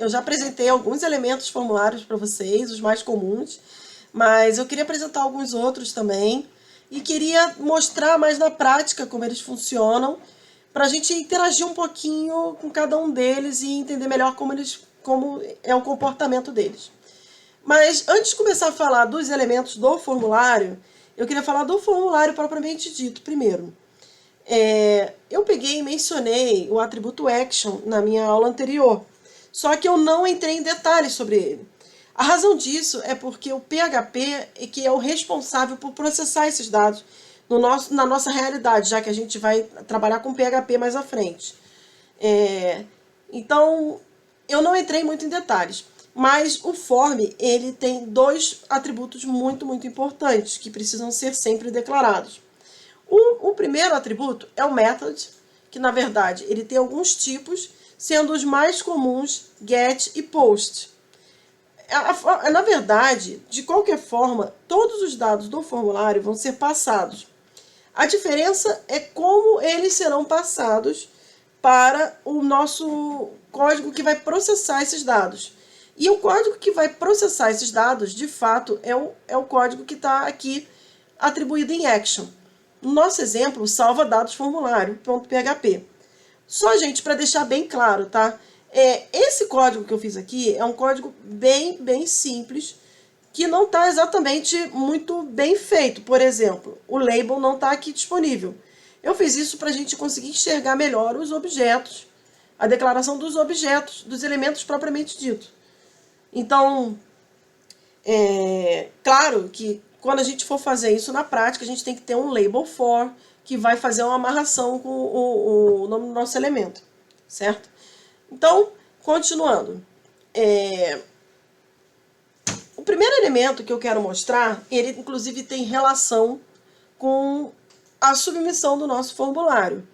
eu já apresentei alguns elementos formulários para vocês, os mais comuns, mas eu queria apresentar alguns outros também e queria mostrar mais na prática como eles funcionam, para a gente interagir um pouquinho com cada um deles e entender melhor como é o comportamento deles. Mas antes de começar a falar dos elementos do formulário, eu queria falar do formulário propriamente dito primeiro. Eu peguei e mencionei o atributo action na minha aula anterior, só que eu não entrei em detalhes sobre ele. A razão disso é porque o PHP é que é o responsável por processar esses dados na nossa realidade, já que a gente vai trabalhar com PHP mais à frente. Então, eu não entrei muito em detalhes, mas o form ele tem dois atributos muito, muito importantes que precisam ser sempre declarados. O primeiro atributo é o method, que na verdade ele tem alguns tipos, sendo os mais comuns get e post. Na verdade, de qualquer forma, todos os dados do formulário vão ser passados. A diferença é como eles serão passados para o nosso código que vai processar esses dados. E o código que vai processar esses dados, de fato, é o código que está aqui atribuído em action. No nosso exemplo, salva dados formulário.php. Só, gente, para deixar bem claro, tá? Esse código que eu fiz aqui é um código bem simples, que não está exatamente muito bem feito. Por exemplo, o label não está aqui disponível. Eu fiz isso para a gente conseguir enxergar melhor os objetos, a declaração dos objetos, dos elementos propriamente dito. Então, claro que quando a gente for fazer isso na prática, a gente tem que ter um label for, que vai fazer uma amarração com o nome do nosso elemento, certo? Então, continuando. O primeiro elemento que eu quero mostrar, ele inclusive tem relação com a submissão do nosso formulário.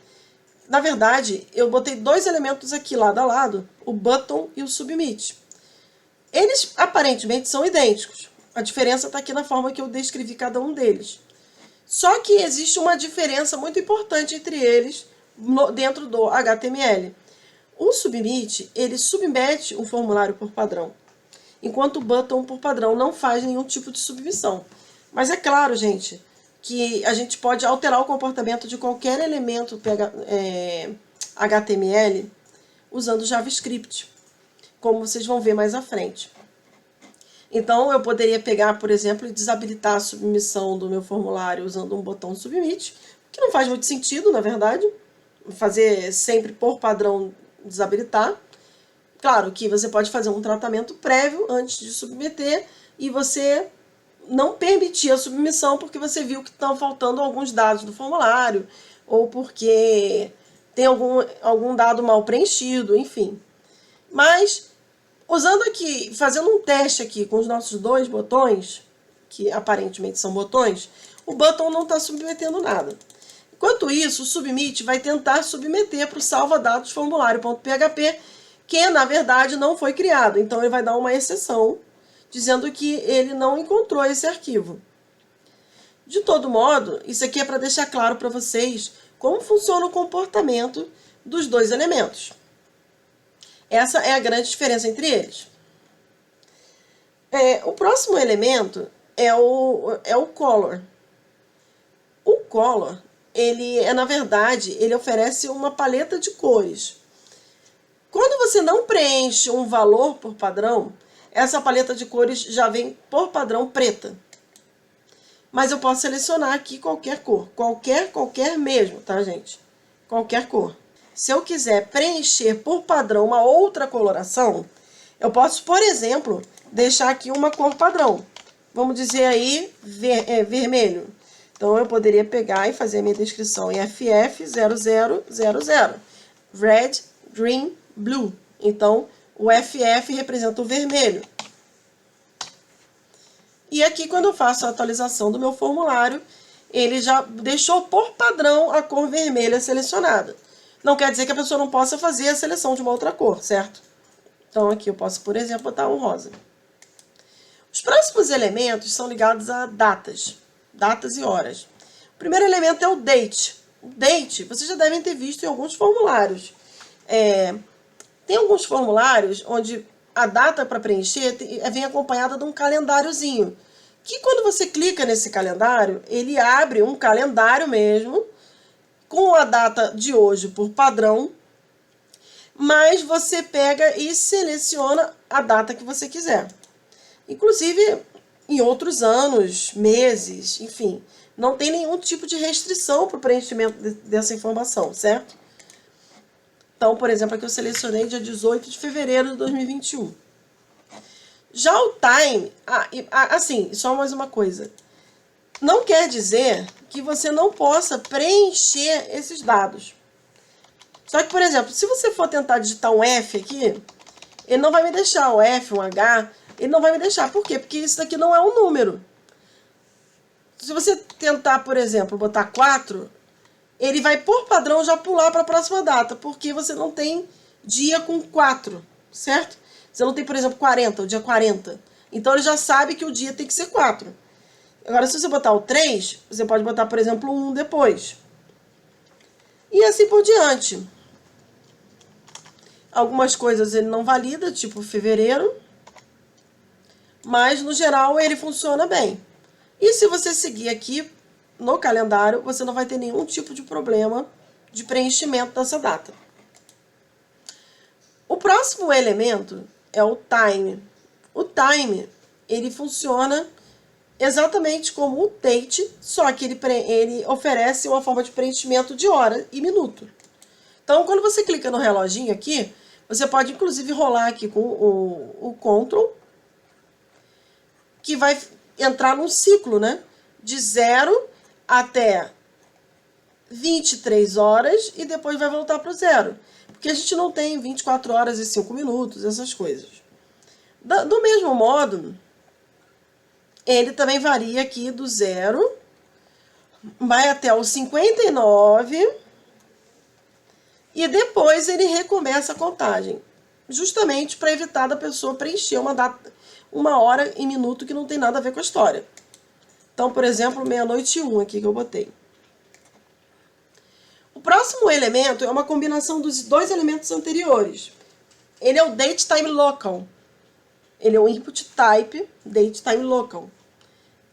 Na verdade, eu botei dois elementos aqui lado a lado, o button e o submit. Eles aparentemente são idênticos. A diferença está aqui na forma que eu descrevi cada um deles. Só que existe uma diferença muito importante entre eles dentro do HTML. O submit, ele submete um formulário por padrão, enquanto o button, por padrão, não faz nenhum tipo de submissão. Mas é claro, gente, que a gente pode alterar o comportamento de qualquer elemento HTML usando JavaScript, como vocês vão ver mais à frente. Então, eu poderia pegar, por exemplo, e desabilitar a submissão do meu formulário usando um botão submit, que não faz muito sentido, na verdade, fazer sempre por padrão desabilitar. Claro que você pode fazer um tratamento prévio antes de submeter e você não permitir a submissão porque você viu que estão faltando alguns dados do formulário ou porque tem algum dado mal preenchido, enfim. Mas, usando aqui, fazendo um teste aqui com os nossos dois botões, que aparentemente são botões, o button não está submetendo nada. Enquanto isso, o submit vai tentar submeter para o salva-dados formulário.php, que na verdade não foi criado. Então ele vai dar uma exceção, dizendo que ele não encontrou esse arquivo. De todo modo, isso aqui é para deixar claro para vocês como funciona o comportamento dos dois elementos. Essa é a grande diferença entre eles. O próximo elemento é o color. O color, na verdade, ele oferece uma paleta de cores. Quando você não preenche um valor por padrão, essa paleta de cores já vem por padrão preta. Mas eu posso selecionar aqui qualquer cor. Qualquer mesmo, tá, gente? Qualquer cor. Se eu quiser preencher por padrão uma outra coloração, eu posso, por exemplo, deixar aqui uma cor padrão. Vamos dizer aí vermelho. Então, eu poderia pegar e fazer a minha descrição em FF0000. Red, Green, Blue. Então, o FF representa o vermelho. E aqui, quando eu faço a atualização do meu formulário, ele já deixou por padrão a cor vermelha selecionada. Não quer dizer que a pessoa não possa fazer a seleção de uma outra cor, certo? Então, aqui eu posso, por exemplo, botar um rosa. Os próximos elementos são ligados a datas e horas. O primeiro elemento é o date. O date, vocês já devem ter visto em alguns formulários. Tem alguns formulários onde a data para preencher vem acompanhada de um calendáriozinho, que quando você clica nesse calendário, ele abre um calendário mesmo, com a data de hoje por padrão, mas você pega e seleciona a data que você quiser. Inclusive, em outros anos, meses, enfim, não tem nenhum tipo de restrição para o preenchimento dessa informação, certo? Então, por exemplo, aqui eu selecionei dia 18 de fevereiro de 2021. Já o time, assim, só mais uma coisa. Não quer dizer que você não possa preencher esses dados. Só que, por exemplo, se você for tentar digitar um F aqui, ele não vai me deixar, o F, um H, ele não vai me deixar. Por quê? Porque isso daqui não é um número. Se você tentar, por exemplo, botar 4, ele vai, por padrão, já pular para a próxima data, porque você não tem dia com 4, certo? Você não tem, por exemplo, 40, o dia 40. Então, ele já sabe que o dia tem que ser 4. Agora, se você botar o 3, você pode botar, por exemplo, o 1 depois. E assim por diante. Algumas coisas ele não valida, tipo fevereiro. Mas, no geral, ele funciona bem. E se você seguir aqui no calendário, você não vai ter nenhum tipo de problema de preenchimento dessa data. O próximo elemento é o time. O time, ele funciona exatamente como o date, só que ele oferece uma forma de preenchimento de hora e minuto. Então, quando você clica no reloginho aqui, você pode inclusive rolar aqui com o Ctrl, que vai entrar num ciclo, né? De 0 até 23 horas e depois vai voltar para o 0. Porque a gente não tem 24 horas e 5 minutos, essas coisas. Do mesmo modo, ele também varia aqui do 0, vai até o 59 e depois ele recomeça a contagem. Justamente para evitar da pessoa preencher uma hora e minuto que não tem nada a ver com a história. Então, por exemplo, 00:01 aqui que eu botei. O próximo elemento é uma combinação dos dois elementos anteriores. Ele é o date time local. Ele é o input type date time local.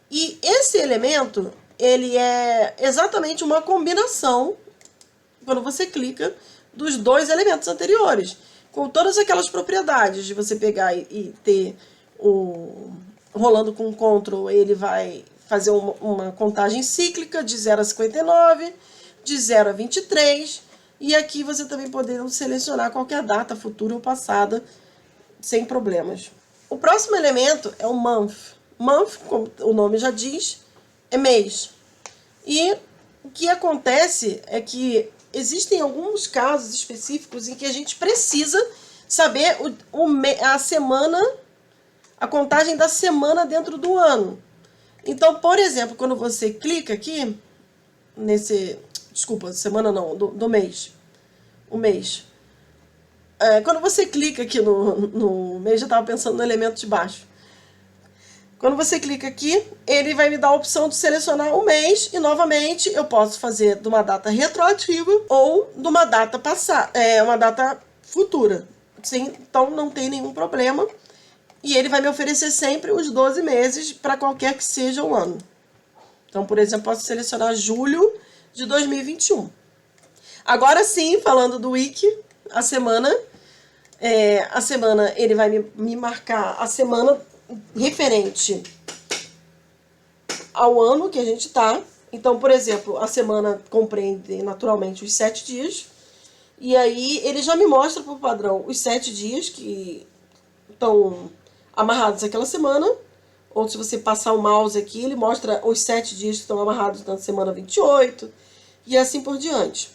E esse elemento, ele é exatamente uma combinação, quando você clica, dos dois elementos anteriores. Com todas aquelas propriedades de você pegar e ter rolando com o Ctrl, ele vai fazer uma contagem cíclica de 0 a 59, de 0 a 23, e aqui você também podendo selecionar qualquer data, futura ou passada, sem problemas. O próximo elemento é o month. Month, como o nome já diz, é mês. E o que acontece é que existem alguns casos específicos em que a gente precisa saber a semana, a contagem da semana dentro do ano. Então, por exemplo, quando você clica aqui, semana não, do mês. O mês. Quando você clica aqui no mês, já estava pensando no elemento de baixo. Quando você clica aqui, ele vai me dar a opção de selecionar o mês e, novamente, eu posso fazer de uma data retroativa ou de uma data uma data futura. Sim, então, não tem nenhum problema. E ele vai me oferecer sempre os 12 meses para qualquer que seja o ano. Então, por exemplo, posso selecionar julho de 2021. Agora sim, falando do Wiki, a semana ele vai me marcar a semana referente ao ano que a gente está. Então, por exemplo, a semana compreende naturalmente os 7 dias. E aí ele já me mostra por padrão os 7 dias que estão amarrados àquela semana. Ou se você passar o mouse aqui, ele mostra os 7 dias que estão amarrados na semana 28. E assim por diante.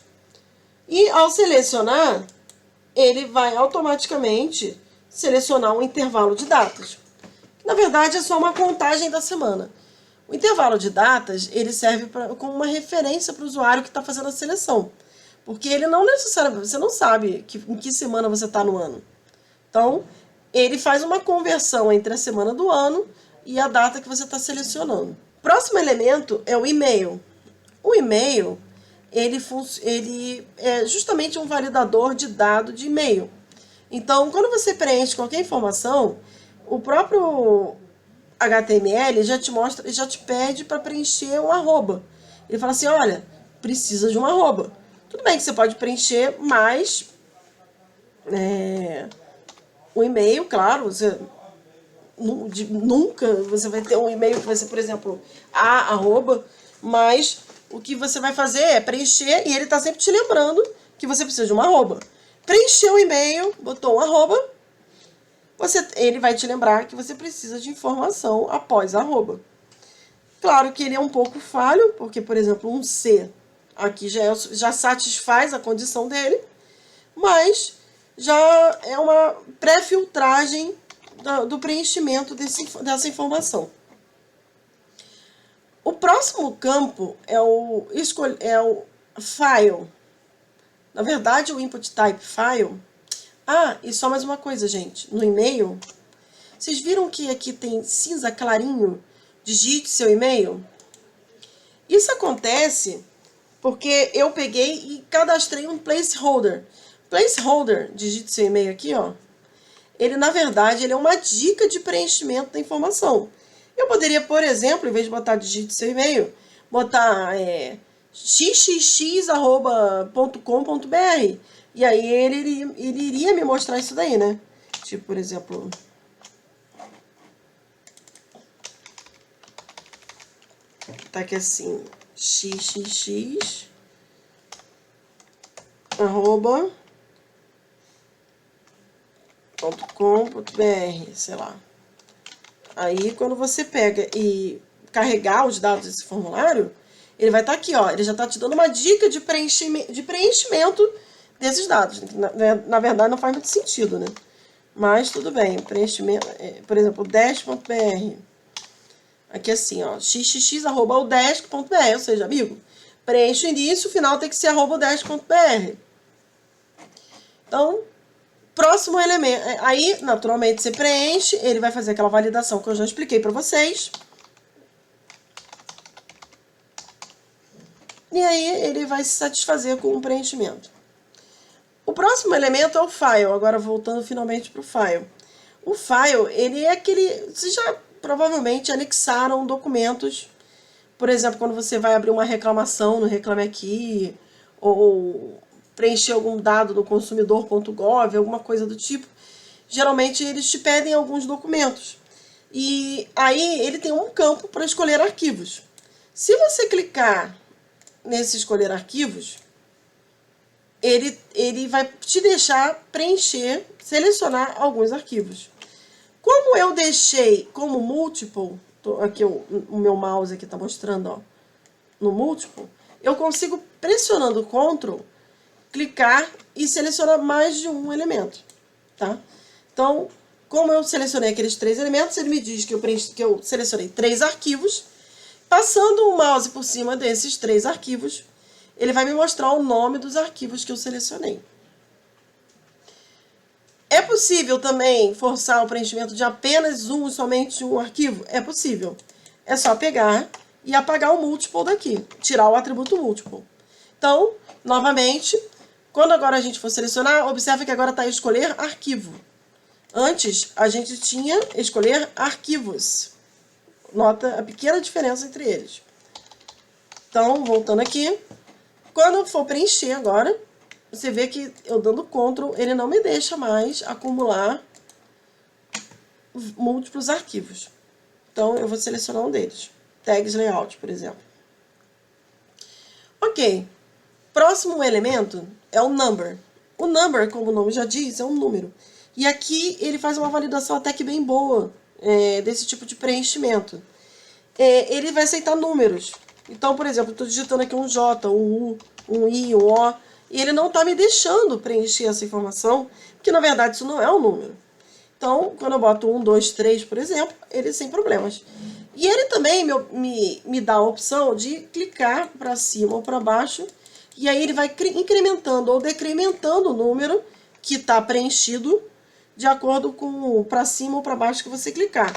E ao selecionar, ele vai automaticamente selecionar um intervalo de datas. Na verdade, é só uma contagem da semana. O intervalo de datas, ele serve como uma referência para o usuário que está fazendo a seleção. Porque ele não necessariamente, você não sabe em que semana você está no ano. Então, ele faz uma conversão entre a semana do ano e a data que você está selecionando. O próximo elemento é o e-mail. O e-mail, ele é justamente um validador de dado de e-mail. Então, quando você preenche qualquer informação, o próprio HTML já te mostra, já te pede para preencher um arroba. Ele fala assim, olha, precisa de um arroba. Tudo bem que você pode preencher mais o e-mail, claro, você nunca você vai ter um e-mail que vai ser, por exemplo, arroba, mas o que você vai fazer é preencher e ele está sempre te lembrando que você precisa de uma arroba. Preencheu o e-mail, botou um arroba, ele vai te lembrar que você precisa de informação após arroba. Claro que ele é um pouco falho, porque, por exemplo, um C aqui já satisfaz a condição dele, mas já é uma pré-filtragem do preenchimento dessa informação. O próximo campo é o file. Na verdade, o input type file. E só mais uma coisa, gente. No e-mail, vocês viram que aqui tem cinza clarinho? Digite seu e-mail. Isso acontece porque eu peguei e cadastrei um placeholder. Placeholder, digite seu e-mail aqui, ó. Ele, na verdade, ele é uma dica de preenchimento da informação. Eu poderia, por exemplo, em vez de botar digite seu e-mail, botar xxx@.com.br. E aí ele iria me mostrar isso daí, né? Tipo, por exemplo, tá aqui assim, xxx .com.br, sei lá. Aí, quando você pega e carregar os dados desse formulário, ele vai estar aqui, ó. Ele já está te dando uma dica de preenchimento desses dados. Na verdade, não faz muito sentido, né? Mas tudo bem. Preenchimento, por exemplo, desk.br. Aqui assim, ó. xxx@desk.br. Ou seja, amigo, preenche o início, o final tem que ser @desk.br. Então, próximo elemento, aí naturalmente você preenche, ele vai fazer aquela validação que eu já expliquei para vocês. E aí ele vai se satisfazer com o preenchimento. O próximo elemento é o file, agora voltando finalmente para o file. O file, ele é aquele, vocês já provavelmente anexaram documentos, por exemplo, quando você vai abrir uma reclamação no Reclame Aqui, ou preencher algum dado no consumidor.gov, alguma coisa do tipo, geralmente eles te pedem alguns documentos. E aí ele tem um campo para escolher arquivos. Se você clicar nesse escolher arquivos, ele vai te deixar preencher, selecionar alguns arquivos. Como eu deixei como multiple, aqui o meu mouse aqui está mostrando, ó, no multiple, eu consigo, pressionando o Ctrl, clicar e selecionar mais de um elemento, tá? Então, como eu selecionei aqueles 3 elementos, ele me diz que eu selecionei 3 arquivos. Passando o mouse por cima desses 3 arquivos, ele vai me mostrar o nome dos arquivos que eu selecionei. É possível também forçar o preenchimento de apenas somente um arquivo? É possível. É só pegar e apagar o múltiplo daqui, tirar o atributo múltiplo. Então, novamente, quando agora a gente for selecionar, observe que agora está escolher arquivo. Antes, a gente tinha escolher arquivos. Nota a pequena diferença entre eles. Então, voltando aqui, quando eu for preencher agora, você vê que eu dando Ctrl, ele não me deixa mais acumular múltiplos arquivos. Então, eu vou selecionar um deles. Tags Layout, por exemplo. Ok. Próximo elemento é o number. O number, como o nome já diz, é um número. E aqui ele faz uma validação até que bem boa desse tipo de preenchimento. Ele vai aceitar números. Então, por exemplo, eu estou digitando aqui um J, um U, um I, um O, e ele não está me deixando preencher essa informação, porque na verdade isso não é um número. Então, quando eu boto 1, 2, 3, por exemplo, ele sem problemas. E ele também me dá a opção de clicar para cima ou para baixo, e aí ele vai incrementando ou decrementando o número que está preenchido de acordo com para cima ou para baixo que você clicar.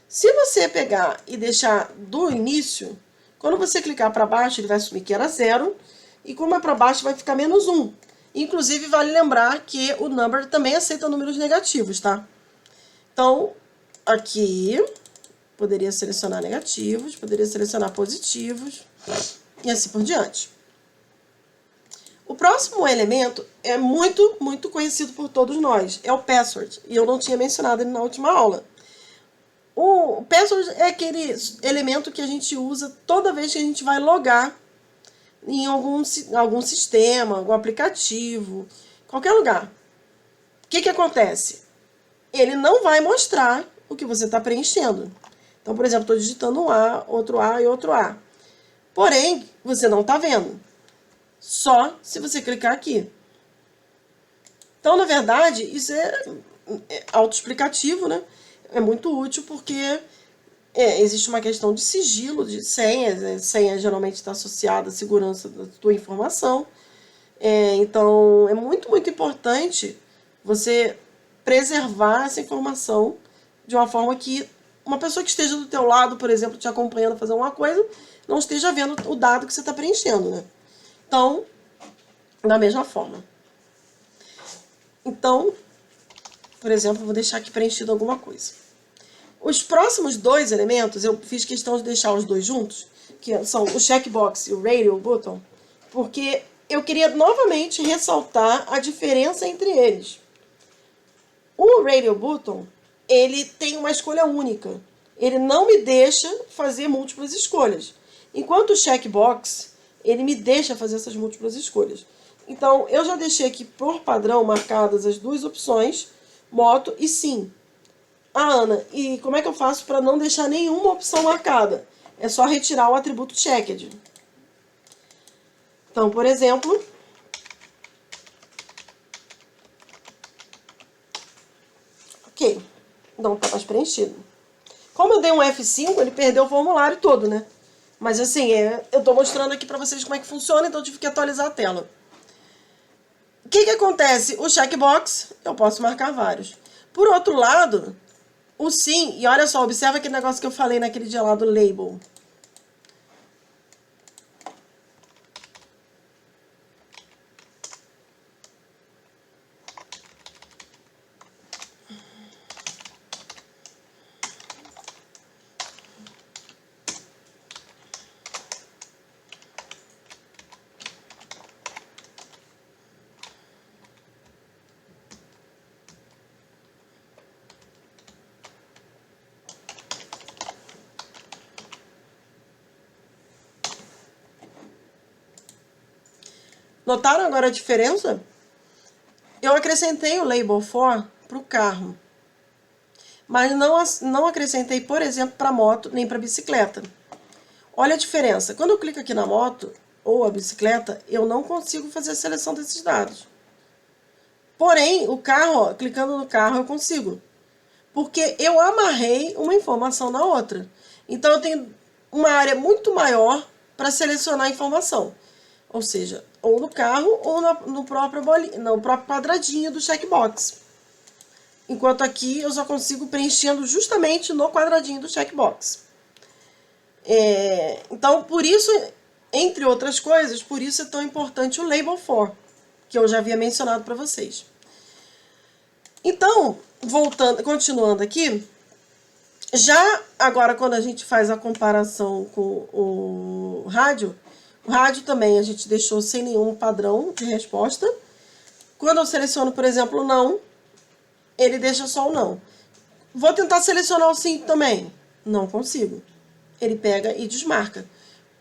Se você pegar e deixar do início, quando você clicar para baixo, ele vai assumir que era 0, e como é para baixo, vai ficar -1. Inclusive, vale lembrar que o number também aceita números negativos, tá? Então, aqui, poderia selecionar negativos, poderia selecionar positivos, e assim por diante. O próximo elemento é muito conhecido por todos nós, é o password, e eu não tinha mencionado ele na última aula. O password é aquele elemento que a gente usa toda vez que a gente vai logar em algum sistema, algum aplicativo, qualquer lugar. O que acontece? Ele não vai mostrar o que você está preenchendo. Então, por exemplo, estou digitando um A, outro A e outro A. Porém, você não está vendo. Só se você clicar aqui. Então, na verdade, isso é autoexplicativo, né? É muito útil porque existe uma questão de sigilo, de senhas. Senha geralmente está associada à segurança da tua informação. Então, é muito importante você preservar essa informação de uma forma que uma pessoa que esteja do teu lado, por exemplo, te acompanhando a fazer uma coisa, não esteja vendo o dado que você está preenchendo, né? Então, da mesma forma. Então, por exemplo, eu vou deixar aqui preenchido alguma coisa. Os próximos dois elementos, eu fiz questão de deixar os dois juntos, que são o checkbox e o radio button, porque eu queria novamente ressaltar a diferença entre eles. O radio button, ele tem uma escolha única. Ele não me deixa fazer múltiplas escolhas. Enquanto o checkbox, ele me deixa fazer essas múltiplas escolhas. Então, eu já deixei aqui por padrão marcadas as duas opções, moto e sim. Ah, Ana, e como é que eu faço para não deixar nenhuma opção marcada? É só retirar o atributo checked. Então, por exemplo, ok, não está mais preenchido. Como eu dei um F5, ele perdeu o formulário todo, né? Mas assim, eu estou mostrando aqui para vocês como é que funciona, então eu tive que atualizar a tela. O que acontece? O checkbox, eu posso marcar vários. Por outro lado, o sim, e olha só, observa aquele negócio que eu falei naquele dia lá do label. Notaram agora a diferença? Eu acrescentei o label for para o carro, mas não acrescentei, por exemplo, para moto nem para bicicleta. Olha a diferença. Quando eu clico aqui na moto ou a bicicleta, eu não consigo fazer a seleção desses dados. Porém, o carro, ó, clicando no carro, eu consigo. Porque eu amarrei uma informação na outra. Então, eu tenho uma área muito maior para selecionar a informação. Ou seja, ou no carro ou no próprio quadradinho do checkbox. Enquanto aqui eu só consigo preenchendo justamente no quadradinho do checkbox. Então, por isso, entre outras coisas, por isso é tão importante o label for, que eu já havia mencionado para vocês. Então, continuando aqui, já agora quando a gente faz a comparação com o rádio também a gente deixou sem nenhum padrão de resposta. Quando eu seleciono, por exemplo, o não, ele deixa só o não. Vou tentar selecionar o sim também. Não consigo. Ele pega e desmarca.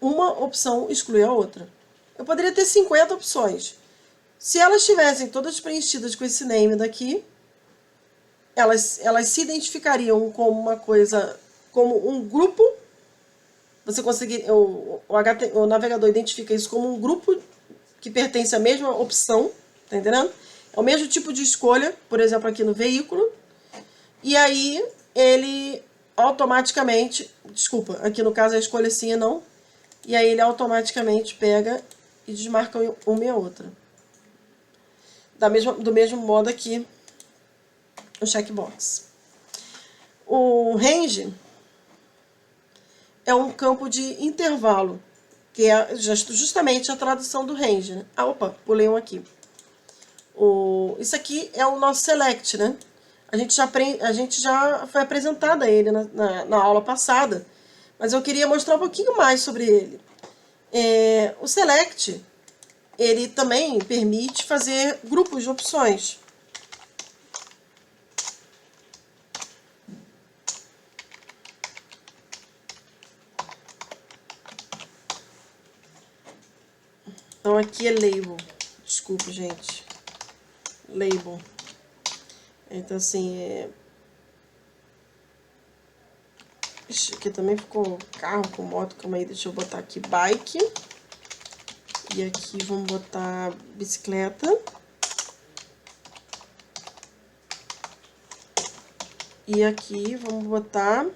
Uma opção exclui a outra. Eu poderia ter 50 opções. Se elas estivessem todas preenchidas com esse name daqui, elas se identificariam como uma coisa, como um grupo. Você conseguir, o navegador identifica isso como um grupo que pertence à mesma opção, tá entendendo? É o mesmo tipo de escolha, por exemplo, aqui no veículo. E aí, ele automaticamente, desculpa, aqui no caso a escolha sim e não. E aí ele automaticamente pega e desmarca uma e a outra. Do mesmo modo aqui, o checkbox. O range é um campo de intervalo, que é justamente a tradução do range, né? Ah, opa, pulei um aqui. Isso aqui é o nosso select, né? A gente já foi apresentada a ele na aula passada, mas eu queria mostrar um pouquinho mais sobre ele. O select, ele também permite fazer grupos de opções. Então aqui é label. Desculpa, gente. Label. Então assim, Ixi, aqui também ficou carro com moto. Calma aí, deixa eu botar aqui bike. E aqui vamos botar bicicleta. E aqui vamos botar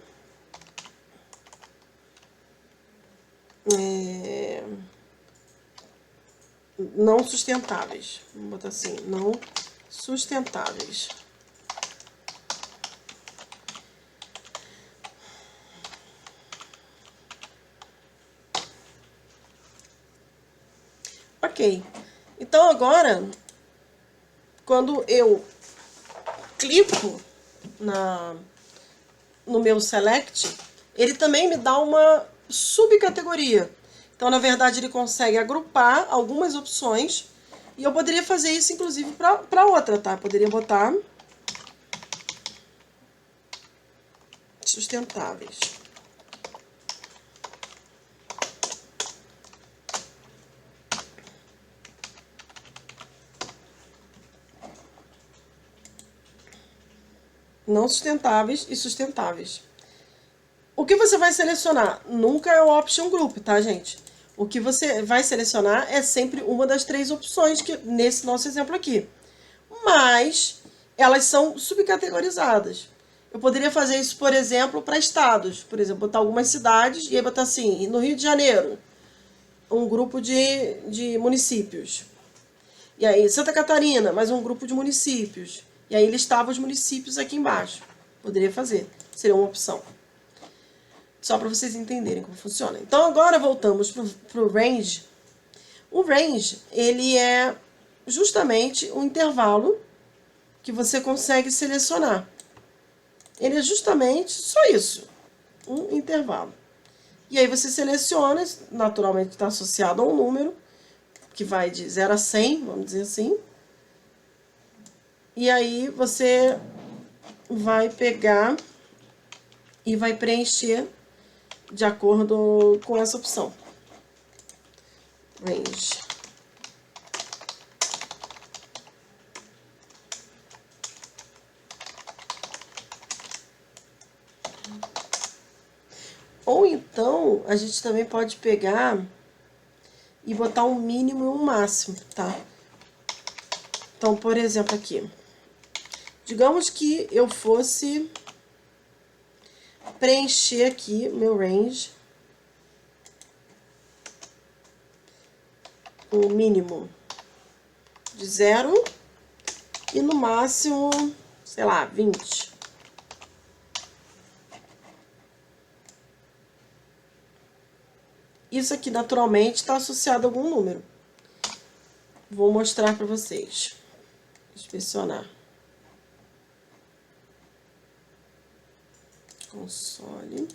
não sustentáveis. Vamos botar assim, não sustentáveis. Ok. Então agora, quando eu clico no meu select, ele também me dá uma subcategoria. Então, na verdade, ele consegue agrupar algumas opções e eu poderia fazer isso, inclusive, para outra, tá? Poderia botar sustentáveis. Não sustentáveis e sustentáveis. O que você vai selecionar? Nunca é o option group, tá, gente? O que você vai selecionar é sempre uma das três opções, que nesse nosso exemplo aqui. Mas elas são subcategorizadas. Eu poderia fazer isso, por exemplo, para estados. Por exemplo, botar algumas cidades e aí botar assim, no Rio de Janeiro, um grupo de municípios. E aí, Santa Catarina, mais um grupo de municípios. E aí listava os municípios aqui embaixo. Poderia fazer. Seria uma opção. Só para vocês entenderem como funciona. Então, agora voltamos para o range. O range, ele é justamente um intervalo que você consegue selecionar. Ele é justamente só isso, um intervalo. E aí você seleciona, naturalmente está associado a um número, que vai de 0 a 100, vamos dizer assim. E aí você vai pegar e vai preencher de acordo com essa opção. Range. Ou então, a gente também pode pegar e botar um mínimo e um máximo, tá? Então, por exemplo, aqui. Digamos que eu fosse preencher aqui meu range. O mínimo de 0 e no máximo, sei lá, 20. Isso aqui, naturalmente, está associado a algum número. Vou mostrar para vocês. Inspecionar. Console.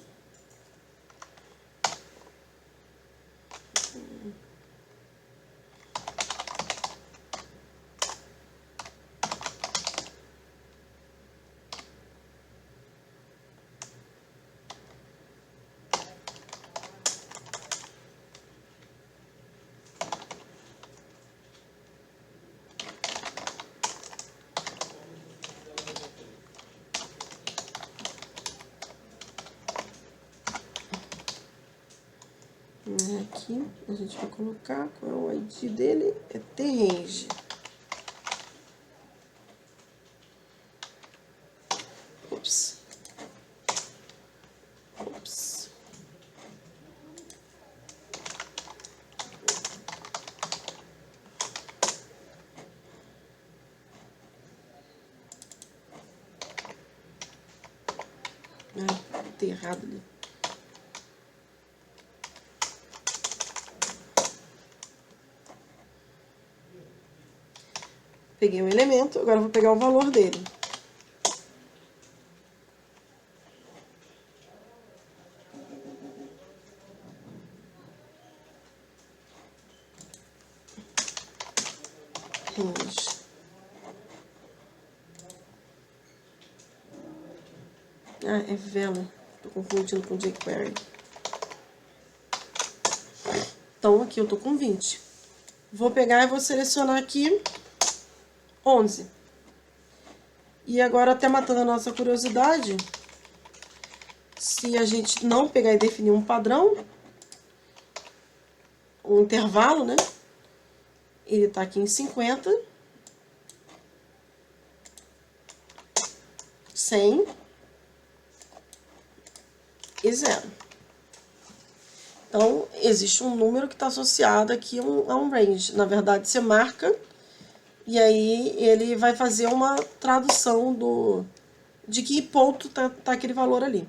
Aqui a gente vai colocar qual é o ID dele, é trange. Ops. Ops. Ah, tá errado ali. Peguei um elemento, agora eu vou pegar o valor dele. Range. Ah, é vela. Tô confundindo com jQuery. Então, aqui eu tô com 20. Vou pegar e vou selecionar aqui 11. E agora, até matando a nossa curiosidade, se a gente não pegar e definir um padrão, um intervalo, né? Ele tá aqui em 50, 100 e 0. Então, existe um número que está associado aqui a um range. Na verdade, você marca e aí ele vai fazer uma tradução de que ponto tá aquele valor ali.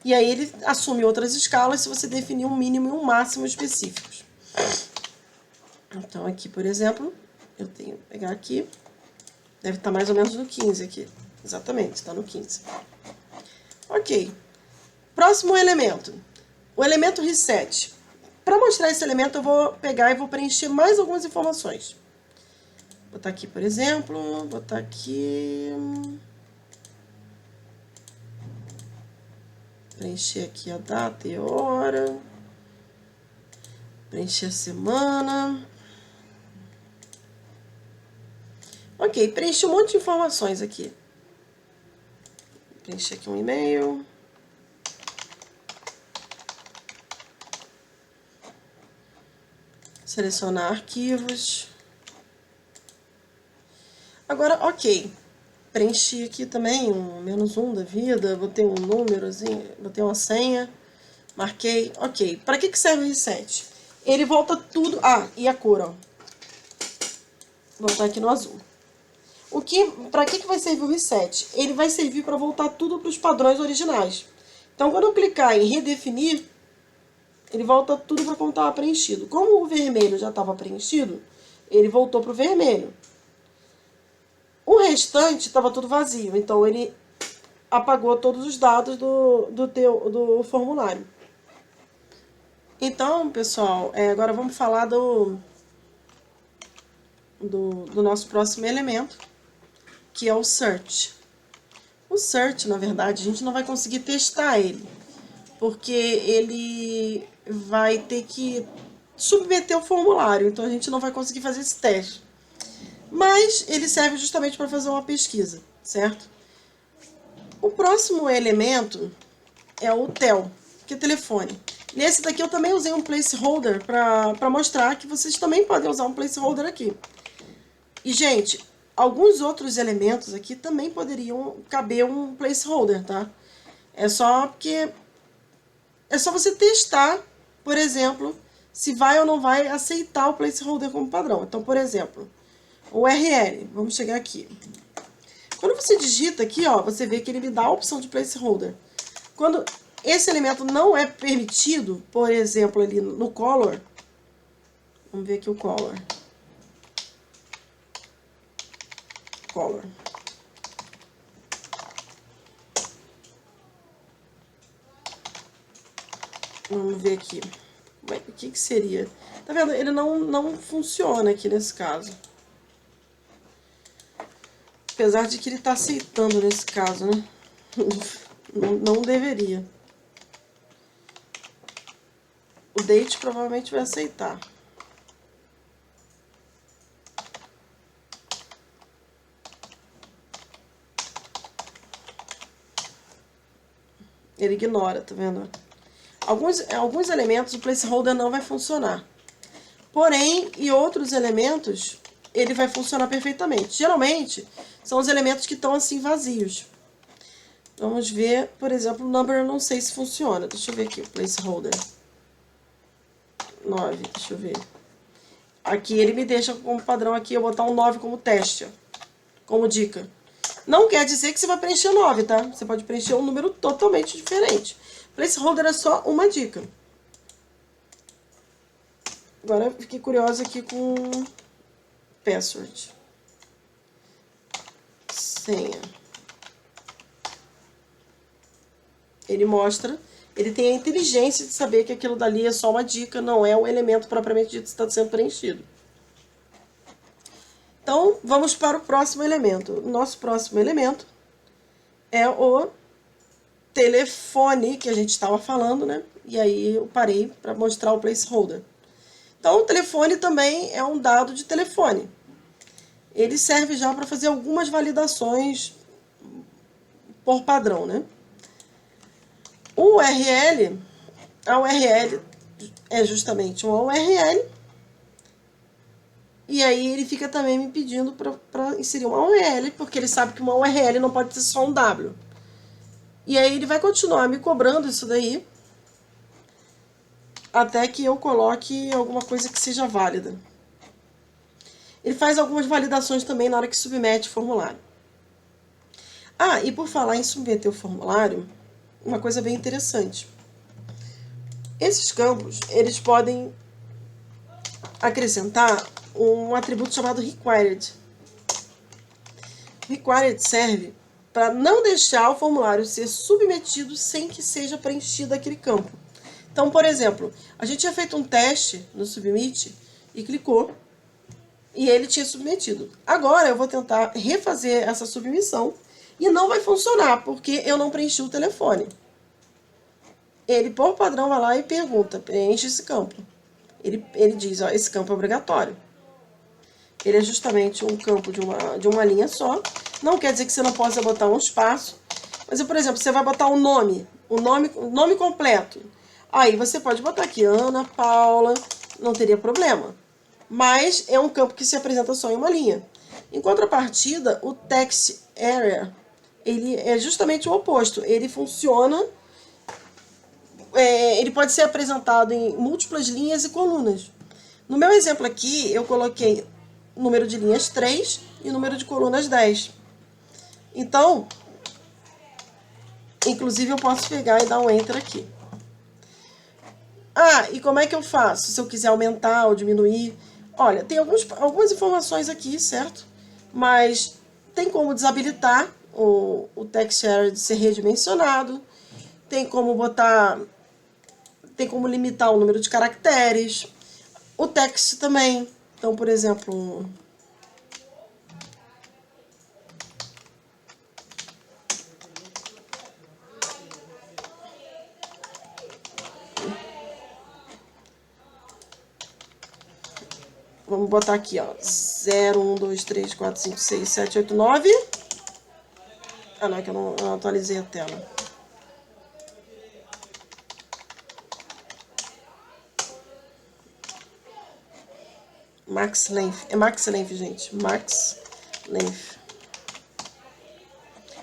E aí ele assume outras escalas se você definir um mínimo e um máximo específicos. Então, aqui, por exemplo, eu tenho que pegar aqui, deve estar mais ou menos no 15 aqui. Exatamente, está no 15. Ok. Próximo elemento. O elemento reset. Para mostrar esse elemento, eu vou pegar e vou preencher mais algumas informações. Vou botar aqui, por exemplo, vou botar aqui... Preencher aqui a data e hora. Preencher a semana. Ok, preenchi um monte de informações aqui. Preencher aqui um e-mail. Selecionar arquivos. Agora, ok. Preenchi aqui também um -1 da vida. Botei um númerozinho, botei uma senha. Marquei. Ok. Para que serve o reset? Ele volta tudo... Ah, e a cor, ó. Vou botar aqui no azul. Para que vai servir o reset? Ele vai servir para voltar tudo para os padrões originais. Então, quando eu clicar em redefinir, ele volta tudo para como estava preenchido. Como o vermelho já estava preenchido, ele voltou para o vermelho. O restante estava tudo vazio, então ele apagou todos os dados do formulário. Então, pessoal, agora vamos falar do nosso próximo elemento, que é o search. O search, na verdade, a gente não vai conseguir testar ele, porque ele vai ter que submeter o formulário, então a gente não vai conseguir fazer esse teste. Mas ele serve justamente para fazer uma pesquisa, certo? O próximo elemento é o tel, que é telefone. Nesse daqui eu também usei um placeholder para mostrar que vocês também podem usar um placeholder aqui. E, gente, alguns outros elementos aqui também poderiam caber um placeholder, tá? É só você testar, por exemplo, se vai ou não vai aceitar o placeholder como padrão. Então, por exemplo, o URL, vamos chegar aqui. Quando você digita aqui, ó, você vê que ele me dá a opção de placeholder. Quando esse elemento não é permitido, por exemplo, ali no color, vamos ver aqui o color. Color. Vamos ver aqui. O que seria? Tá vendo? Ele não funciona aqui nesse caso. Apesar de que ele tá aceitando nesse caso, né? Não deveria. O date provavelmente vai aceitar. Ele ignora, tá vendo? Alguns elementos o placeholder não vai funcionar. Porém, em outros elementos, ele vai funcionar perfeitamente. Geralmente, são os elementos que estão assim vazios. Vamos ver, por exemplo, o number eu não sei se funciona. Deixa eu ver aqui, o placeholder. 9, deixa eu ver. Aqui ele me deixa como padrão aqui, eu botar um 9 como teste, ó, como dica. Não quer dizer que você vai preencher 9, tá? Você pode preencher um número totalmente diferente. Placeholder é só uma dica. Agora eu fiquei curiosa aqui com password. senha. Ele mostra, ele tem a inteligência de saber que aquilo dali é só uma dica, não é o elemento propriamente dito que está sendo preenchido. Então, vamos para o próximo elemento. O nosso próximo elemento é o telefone, que a gente estava falando, né? E aí eu parei para mostrar o placeholder. Então, o telefone também é um dado de telefone. Ele serve já para fazer algumas validações por padrão, né? O URL, a URL é justamente uma URL. E aí ele fica também me pedindo para inserir uma URL, porque ele sabe que uma URL não pode ser só um W. E aí ele vai continuar me cobrando isso daí, até que eu coloque alguma coisa que seja válida. Ele faz algumas validações também na hora que submete o formulário. Ah, e por falar em submeter o formulário, uma coisa bem interessante. Esses campos, eles podem acrescentar um atributo chamado required. Required serve para não deixar o formulário ser submetido sem que seja preenchido aquele campo. Então, por exemplo, a gente tinha feito um teste no Submit e clicou e ele tinha submetido. Agora eu vou tentar refazer essa submissão e não vai funcionar porque eu não preenchi o telefone. Ele, por padrão, vai lá e pergunta, preenche esse campo. Ele diz, ó, esse campo é obrigatório. Ele é justamente um campo de uma linha só. Não quer dizer que você não possa botar um espaço. Mas, por exemplo, você vai botar o nome completo. Aí você pode botar aqui Ana Paula, não teria problema. Mas é um campo que se apresenta só em uma linha. Em contrapartida, o text area, ele é justamente o oposto. Ele funciona, ele pode ser apresentado em múltiplas linhas e colunas. No meu exemplo aqui, eu coloquei número de linhas 3 e número de colunas 10. Então, inclusive eu posso pegar e dar um Enter aqui. Ah, e como é que eu faço? Se eu quiser aumentar ou diminuir. Olha, tem algumas informações aqui, certo? Mas tem como desabilitar o text area de ser redimensionado. Tem como botar... Tem como limitar o número de caracteres. O text também. Então, por exemplo... Vamos botar aqui, ó, 0, 1, 2, 3, 4, 5, 6, 7, 8, 9. Ah, não, é que eu não atualizei a tela. Max length. É max length, gente. Max length.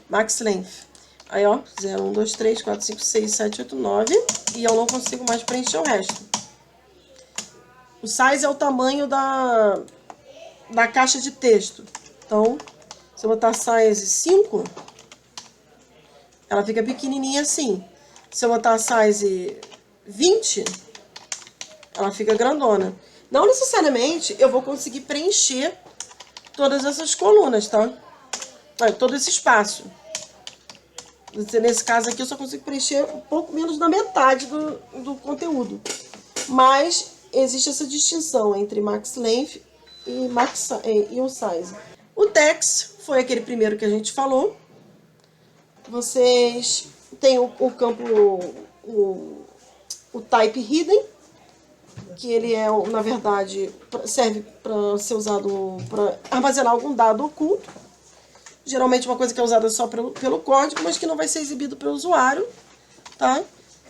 Max length. Aí, ó, 0, 1, 2, 3, 4, 5, 6, 7, 8, 9. E eu não consigo mais preencher o resto. O size é o tamanho da caixa de texto. Então, se eu botar size 5, ela fica pequenininha assim. Se eu botar size 20, ela fica grandona. Não necessariamente eu vou conseguir preencher todas essas colunas, tá? Todo esse espaço. Nesse caso aqui eu só consigo preencher um pouco menos da metade do conteúdo. Mas existe essa distinção entre max length e o size. O text foi aquele primeiro que a gente falou. Vocês têm o campo, o type hidden, que ele é, na verdade, serve para ser usado para armazenar algum dado oculto. Geralmente uma coisa que é usada só pelo código, mas que não vai ser exibido para o usuário, tá?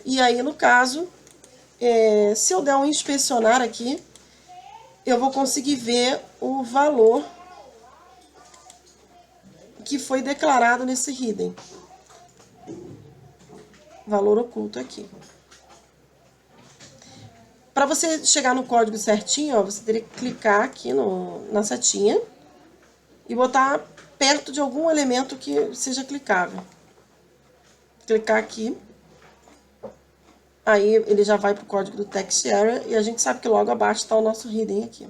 E aí, no caso, se eu der um inspecionar aqui, eu vou conseguir ver o valor que foi declarado nesse hidden. Valor oculto aqui. Para você chegar no código certinho, ó, você teria que clicar aqui na setinha e botar perto de algum elemento que seja clicável. Clicar aqui. Aí ele já vai para o código do text area e a gente sabe que logo abaixo está o nosso hidden aqui.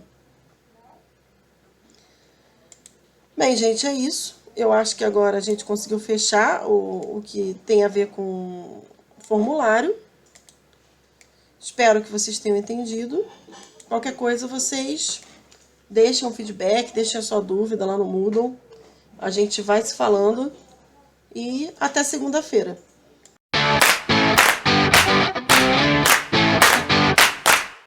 Bem, gente, é isso. eu acho que agora a gente conseguiu fechar o que tem a ver com o formulário. Espero que vocês tenham entendido. Qualquer coisa, vocês deixem um feedback, deixem a sua dúvida lá no Moodle. A gente vai se falando e até segunda-feira.